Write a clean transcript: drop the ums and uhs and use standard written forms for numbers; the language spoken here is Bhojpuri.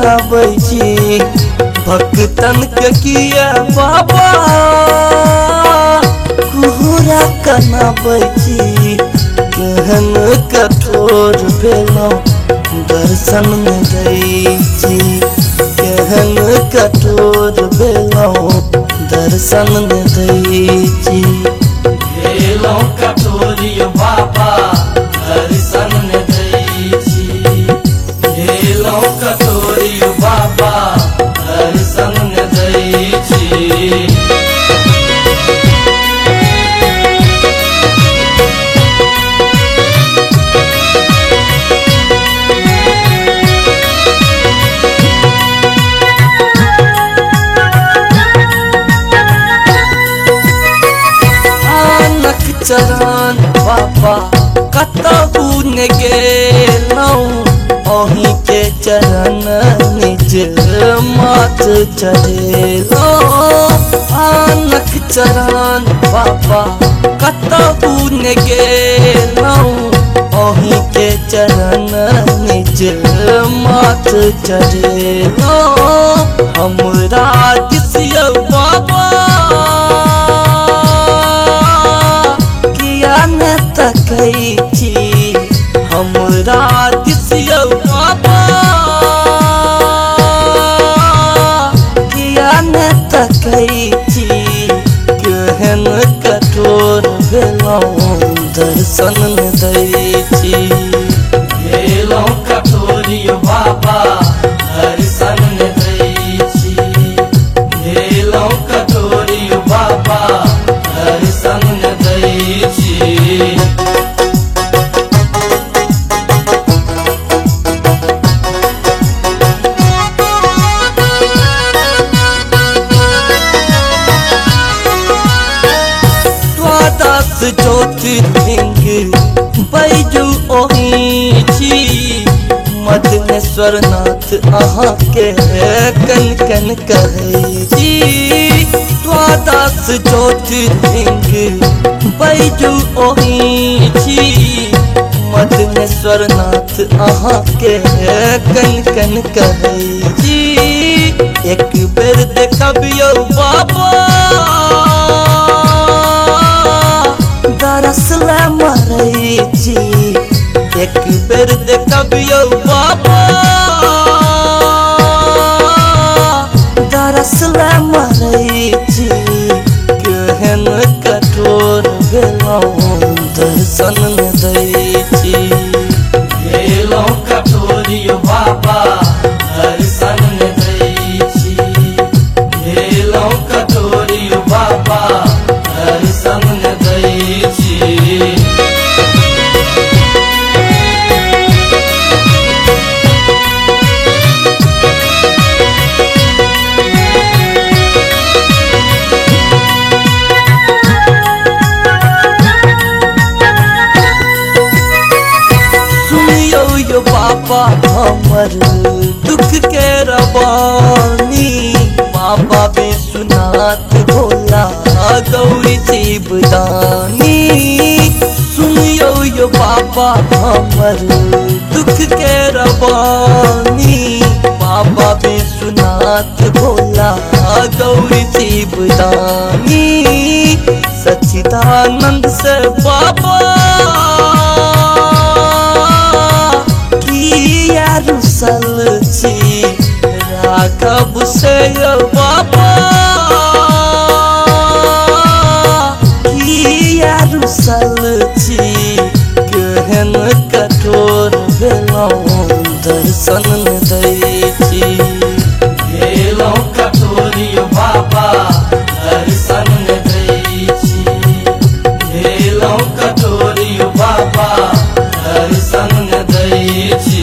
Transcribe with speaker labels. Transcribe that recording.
Speaker 1: बनाबै छी भक्तन के किया बाबा कोहरा कनाबै छी केहन कठोर भेलौं दर्शन में दै छी केहन कठोर भेलौं दर्शन में दै छी
Speaker 2: भेलौं कठोर यो बाबा दर्शन में दै छी भेलौं कठोर यो बाबा दर्शन में दै छी
Speaker 1: चरण बाबा कतहु न गेलौं अहीं के चरण निज माथ चढ़ेलौं आनक चरण बाबा कतहु न गेलौं अहीं के चरण निज माथ चढ़ेलौं हमरा दिसियौ बाबा तकै छी हमरा दिसियौ बाबा किया न तकै छी केहन कठोर भेलौं दर्शन न दै छी
Speaker 2: भेलौं कठोर यो बाबा दर्शन न दै छी भेलौं कठोर यो बाबा दर्शन न दै छी
Speaker 1: ज्योतिर्लिंग बैजू ओही छी मदनेश्वर नाथ अहाँ के कन कन कहै छी द्वादश ज्योतिर्लिंग बैजू ओही छी मदनेश्वर नाथ अहाँ के कन कन कहै छी एक बेर देखबियौ बाबा दरस ले मरै छी एक बेर देखबियौ बाबा दरस ले मरै छी केहन कठोर भेलौं दर्शन न दै छी
Speaker 2: भेलौं कठोर यो बाबा दर्शन न दै छी भेलौं कठोर यो बाबा दर्शन न दै छी
Speaker 1: सुनियौ यो बाबा हमर दुख के रवानी बाबा विश्वनाथ भोला गौरी शिवदानी सुनियौ यो बाबा हमर दुख के रवानी बाबा विश्वनाथ भोला गौरी शिवदानी सच्चिदानंद से बाबा किया रुसल छी राघव से यो बाबा किया रुसल छी केहन कठोर भेलौं दर्शन न दै छी
Speaker 2: भेलौं कठोर यो बाबा दर्शन न दै छी भेलौं कठोर यो बाबा दर्शन न दै छी